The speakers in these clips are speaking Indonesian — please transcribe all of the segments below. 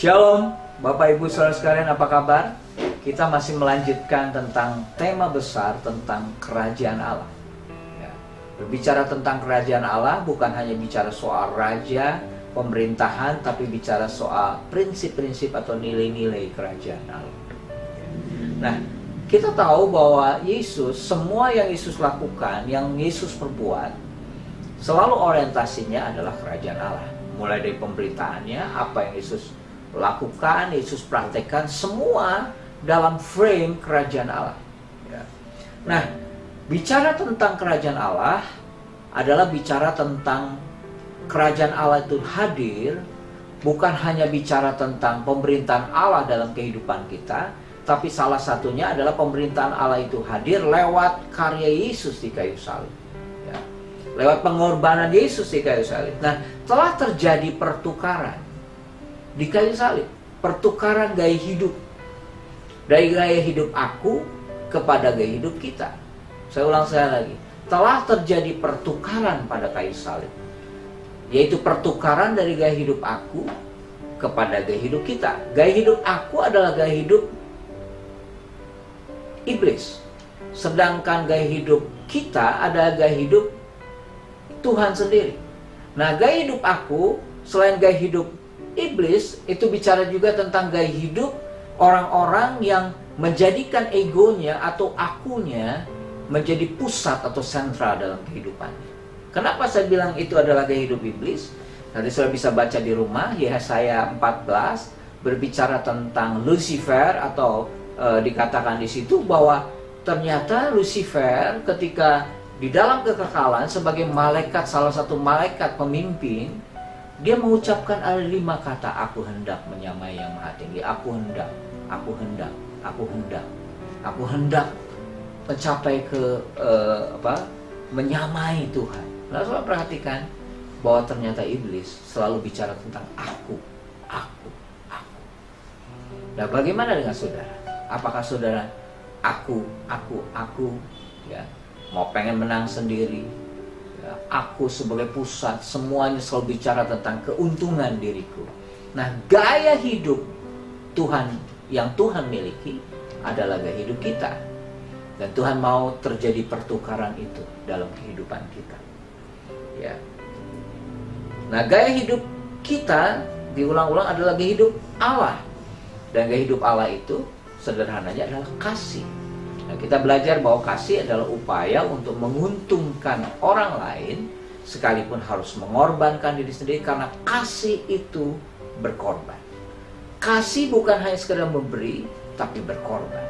Shalom, Bapak Ibu Saudara sekalian, apa kabar? Kita masih melanjutkan tentang tema besar tentang kerajaan Allah. Ya. Berbicara tentang kerajaan Allah bukan hanya bicara soal raja, pemerintahan, tapi bicara soal prinsip-prinsip atau nilai-nilai kerajaan Allah. Ya. Nah, kita tahu bahwa Yesus, semua yang Yesus lakukan, yang Yesus perbuat, selalu orientasinya adalah kerajaan Allah. Mulai dari pemberitaannya, apa yang Yesus lakukan, Yesus praktekkan, semua dalam frame kerajaan Allah. Ya. Nah, bicara tentang kerajaan Allah adalah bicara tentang kerajaan Allah itu hadir, bukan hanya bicara tentang pemerintahan Allah dalam kehidupan kita, tapi salah satunya adalah pemerintahan Allah itu hadir lewat karya Yesus di kayu salib. Ya. Lewat pengorbanan Yesus di kayu salib. Nah, telah terjadi pertukaran di kayu salib, pertukaran gaya hidup, dari gaya hidup aku kepada gaya hidup kita. Saya ulang sekali lagi, telah terjadi pertukaran pada kayu salib, yaitu pertukaran dari gaya hidup aku kepada gaya hidup kita. Gaya hidup aku adalah gaya hidup iblis, sedangkan gaya hidup kita adalah gaya hidup Tuhan sendiri. Nah, gaya hidup aku selain gaya hidup iblis, itu bicara juga tentang gaya hidup orang-orang yang menjadikan egonya atau akunya menjadi pusat atau sentral dalam kehidupannya. Kenapa saya bilang itu adalah gaya hidup iblis? Nanti saudara bisa baca di rumah, Yesaya 14 berbicara tentang Lucifer, atau dikatakan di situ bahwa ternyata Lucifer ketika di dalam kekekalan sebagai malaikat, salah satu malaikat pemimpin, dia mengucapkan ada 5 kata, aku hendak menyamai yang maha tinggi. Aku hendak, aku hendak, aku hendak, aku hendak mencapai ke menyamai Tuhan. Lalu saudara perhatikan bahwa ternyata iblis selalu bicara tentang aku, aku, aku. Nah, bagaimana dengan saudara? Apakah saudara aku, ya, mau pengen menang sendiri? Aku sebagai pusat, semuanya selalu bicara tentang keuntungan diriku. Nah, gaya hidup Tuhan yang Tuhan miliki adalah gaya hidup kita. Dan Tuhan mau terjadi pertukaran itu dalam kehidupan kita. Ya. Nah, gaya hidup kita diulang-ulang adalah gaya hidup Allah. Dan gaya hidup Allah itu sederhananya adalah kasih. Nah, kita belajar bahwa kasih adalah upaya untuk menguntungkan orang lain, sekalipun harus mengorbankan diri sendiri, karena kasih itu berkorban. Kasih bukan hanya sekedar memberi, tapi berkorban.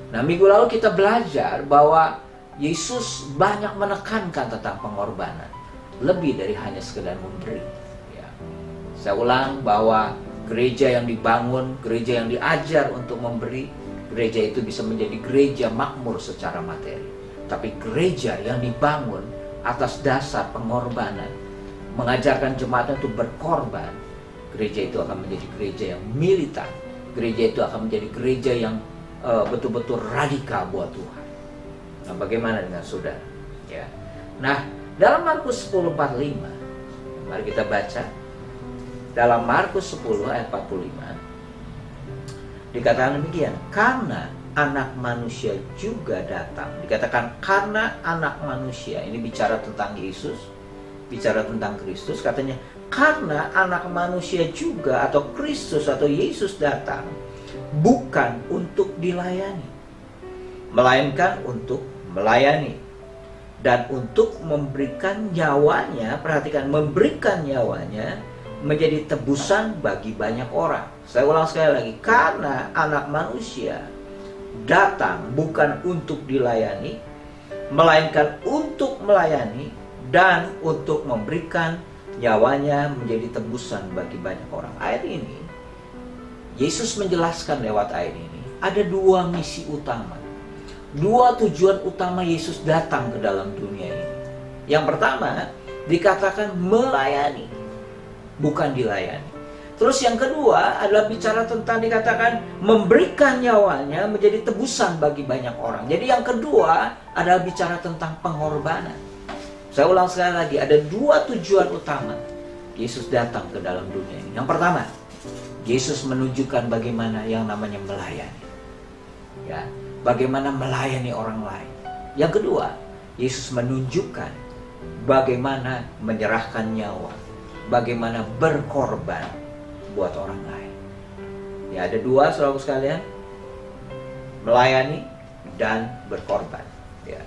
Nah, minggu lalu kita belajar bahwa Yesus banyak menekankan tentang pengorbanan, lebih dari hanya sekedar memberi. Ya. Saya ulang bahwa gereja yang dibangun, gereja yang diajar untuk memberi, gereja itu bisa menjadi gereja makmur secara materi. Tapi gereja yang dibangun atas dasar pengorbanan, mengajarkan jemaatnya untuk berkorban, gereja itu akan menjadi gereja yang militan. Gereja itu akan menjadi gereja yang betul-betul radikal buat Tuhan. Nah, bagaimana dengan saudara? Ya. Nah, dalam Markus 10:45, mari kita baca. Dalam Markus 10 ayat 45, dikatakan demikian, karena anak manusia juga datang. Dikatakan karena anak manusia, ini bicara tentang Yesus, bicara tentang Kristus. Katanya karena anak manusia juga, atau Kristus atau Yesus datang, bukan untuk dilayani, melainkan untuk melayani, dan untuk memberikan nyawanya. Perhatikan, memberikan nyawanya menjadi tebusan bagi banyak orang. Saya ulang sekali lagi, karena anak manusia datang bukan untuk dilayani, melainkan untuk melayani dan untuk memberikan nyawanya menjadi tebusan bagi banyak orang. Ayat ini, Yesus menjelaskan lewat ayat ini, ada 2 misi utama, 2 tujuan utama Yesus datang ke dalam dunia ini. Yang pertama, dikatakan melayani, bukan dilayani. Terus yang kedua adalah bicara tentang, dikatakan memberikan nyawanya menjadi tebusan bagi banyak orang. Jadi yang kedua adalah bicara tentang pengorbanan. Saya ulang sekali lagi, ada 2 tujuan utama Yesus datang ke dalam dunia ini. Yang pertama, Yesus menunjukkan bagaimana yang namanya melayani. Ya, bagaimana melayani orang lain. Yang kedua, Yesus menunjukkan bagaimana menyerahkan nyawa, bagaimana berkorban buat orang lain. Ya, ada dua, saudara sekalian, melayani dan berkorban. Ya.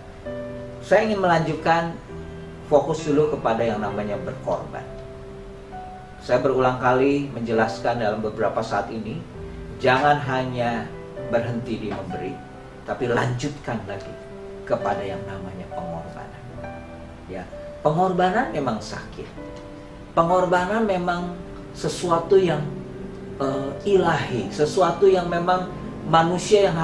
Saya ingin melanjutkan fokus dulu kepada yang namanya berkorban. Saya berulang kali menjelaskan dalam beberapa saat ini, jangan hanya berhenti di memberi, tapi lanjutkan lagi kepada yang namanya pengorbanan. Ya, pengorbanan memang sakit. Pengorbanan memang sesuatu yang ilahi, sesuatu yang memang manusia yang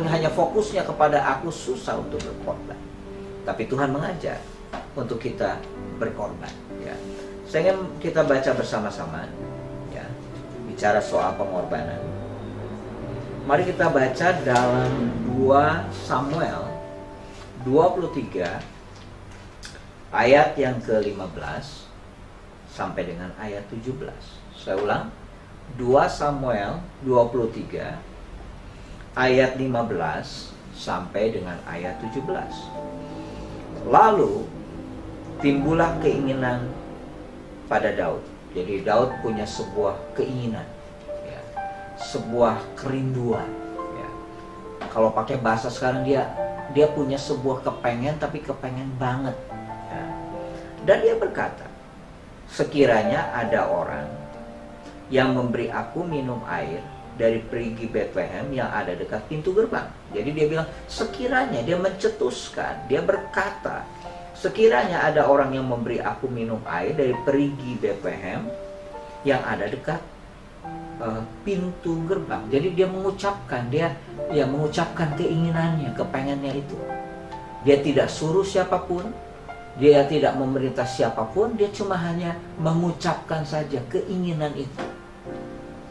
hanya fokusnya kepada aku susah untuk berkorban. Tapi Tuhan mengajar untuk kita berkorban. Ya. Saya ingin kita baca bersama-sama, ya, bicara soal pengorbanan. Mari kita baca dalam 2 Samuel 23 ayat yang ke-15 sampai dengan ayat 17. Saya ulang, 2 Samuel 23 ayat 15 sampai dengan ayat 17. Lalu timbullah keinginan pada Daud. Jadi Daud punya sebuah keinginan, ya, sebuah kerinduan. Ya. Kalau pakai bahasa sekarang dia punya sebuah kepengen, tapi kepengen banget. Ya. Dan dia berkata, sekiranya ada orang yang memberi aku minum air dari perigi Bethlehem yang ada dekat pintu gerbang. Jadi dia bilang, sekiranya, dia mencetuskan, dia berkata, sekiranya ada orang yang memberi aku minum air dari perigi Bethlehem yang ada dekat pintu gerbang. Jadi dia mengucapkan, mengucapkan keinginannya, kepengennya itu. Dia tidak suruh siapapun, dia tidak memerintah siapapun, dia cuma hanya mengucapkan saja keinginan itu.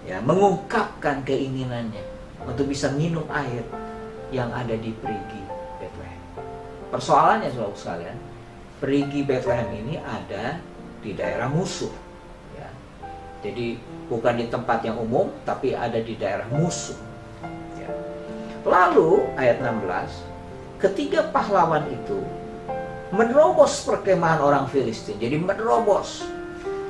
Ya, mengungkapkan keinginannya untuk bisa minum air yang ada di perigi Bethlehem. Persoalannya, saudara sekalian, perigi Bethlehem ini ada di daerah musuh. Ya. Jadi bukan di tempat yang umum, tapi ada di daerah musuh. Ya. Lalu ayat 16, ketiga pahlawan itu menerobos perkemahan orang Filistin. Jadi menerobos.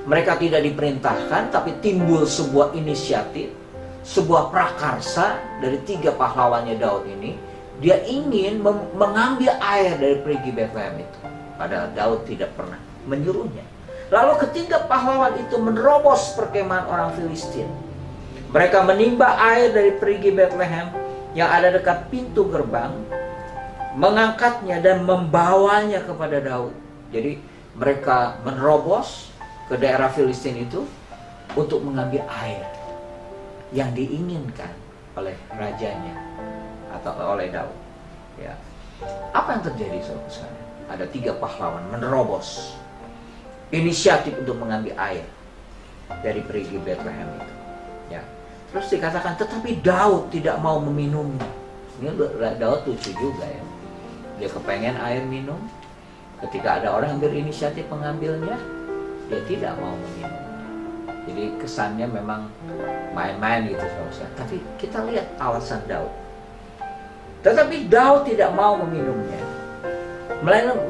Mereka tidak diperintahkan, tapi timbul sebuah inisiatif, sebuah prakarsa dari 3 pahlawannya Daud ini. Dia ingin mengambil air dari perigi Bethlehem itu. Padahal Daud tidak pernah menyuruhnya. Lalu ketiga pahlawan itu menerobos perkemahan orang Filistin. Mereka menimba air dari perigi Bethlehem yang ada dekat pintu gerbang, mengangkatnya dan membawanya kepada Daud. Jadi mereka menerobos ke daerah Filistin itu untuk mengambil air yang diinginkan oleh rajanya atau oleh Daud. Ya. Apa yang terjadi, saudara? Ada 3 pahlawan menerobos, inisiatif untuk mengambil air dari perigi Bethlehem itu. Ya. Terus dikatakan, tetapi Daud tidak mau meminumnya. Ini Daud lucu juga ya. Dia kepengen air minum. Ketika ada orang yang berinisiatif mengambilnya, dia tidak mau meminumnya. Jadi kesannya memang main-main gitu, saudara. Tapi kita lihat alasan Daud. Tetapi Daud tidak mau meminumnya,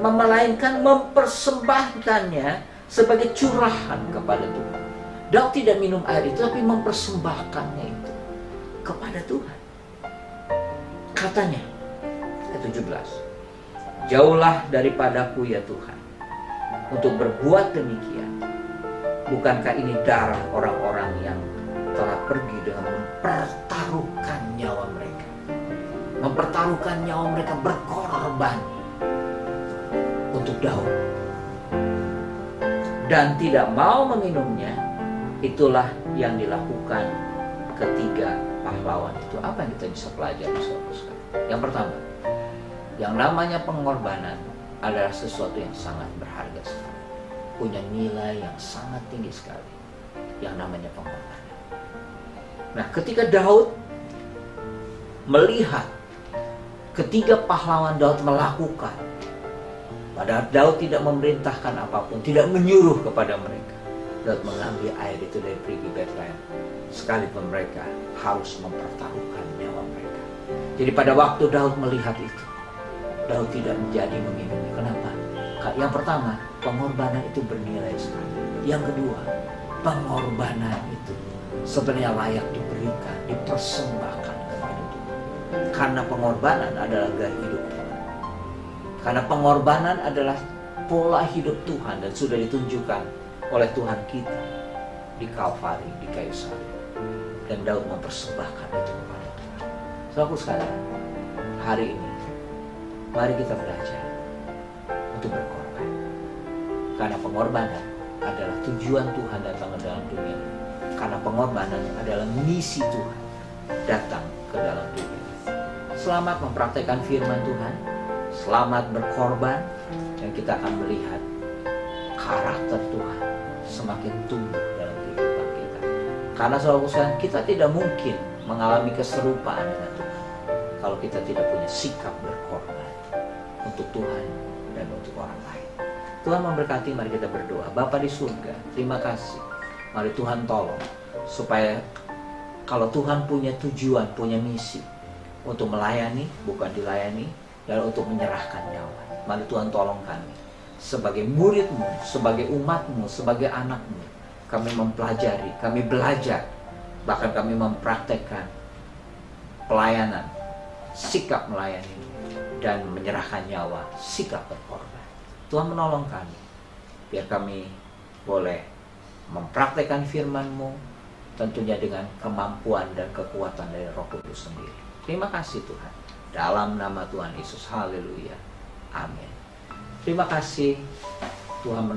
melainkan mempersembahkannya sebagai curahan kepada Tuhan. Daud tidak minum air itu, tapi mempersembahkannya itu kepada Tuhan. Katanya, ayat 17, jauhlah daripadaku ya Tuhan untuk berbuat demikian. Bukankah ini darah orang-orang yang telah pergi dengan mempertaruhkan nyawa mereka, mempertaruhkan nyawa mereka, berkorban untuk Daud, dan tidak mau meminumnya. Itulah yang dilakukan ketiga pahlawan itu. Apa yang kita bisa pelajari, saudara? Yang pertama, yang namanya pengorbanan adalah sesuatu yang sangat berharga sekali, punya nilai yang sangat tinggi sekali, yang namanya pengorbanan. Nah, ketika Daud melihat ketiga pahlawan Daud melakukan, padahal Daud tidak memerintahkan apapun, tidak menyuruh kepada mereka, Daud mengambil air itu dari perigi Betlehem, sekalipun mereka harus mempertaruhkan nyawa mereka. Jadi pada waktu Daud melihat itu, Daud tidak menjadi meminumnya. Kenapa? Yang pertama, pengorbanan itu bernilai sekali. Yang kedua, pengorbanan itu sebenarnya layak diberikan, dipersembahkan kepada Tuhan. Karena pengorbanan adalah gaya hidup Tuhan. Karena pengorbanan adalah pola hidup Tuhan dan sudah ditunjukkan oleh Tuhan kita di Kalvari, di kayu salib. Dan Daud mempersembahkan itu kepada Tuhan. Saudaraku sekalian, hari ini mari kita belajar untuk berkorban. Karena pengorbanan adalah tujuan Tuhan datang ke dalam dunia ini. Karena pengorbanan adalah misi Tuhan datang ke dalam dunia ini. Selamat mempraktekkan firman Tuhan, selamat berkorban, dan kita akan melihat karakter Tuhan semakin tumbuh dalam kehidupan kita. Karena saudara-saudara, kita tidak mungkin mengalami keserupaan dengan Tuhan kalau kita tidak punya sikap berkorban untuk Tuhan dan untuk orang lain. Tuhan memberkati, mari kita berdoa. Bapa di surga, terima kasih. Mari Tuhan tolong supaya kalau Tuhan punya tujuan, punya misi untuk melayani, bukan dilayani, dan untuk menyerahkan nyawa. Mari Tuhan tolong kami sebagai murid-Mu, sebagai umat-Mu, sebagai anak-Mu. Kami mempelajari, kami belajar, bahkan kami mempraktekkan pelayanan, sikap melayani, dan menyerahkan nyawa, sikap berkorban. Tuhan menolong kami, biar kami boleh mempraktekkan firman-Mu, tentunya dengan kemampuan dan kekuatan dari Roh Kudus sendiri. Terima kasih Tuhan. Dalam nama Tuhan Yesus, haleluya, amin. Terima kasih. Tuhan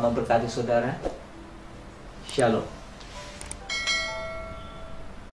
memberkati saudara. Shalom.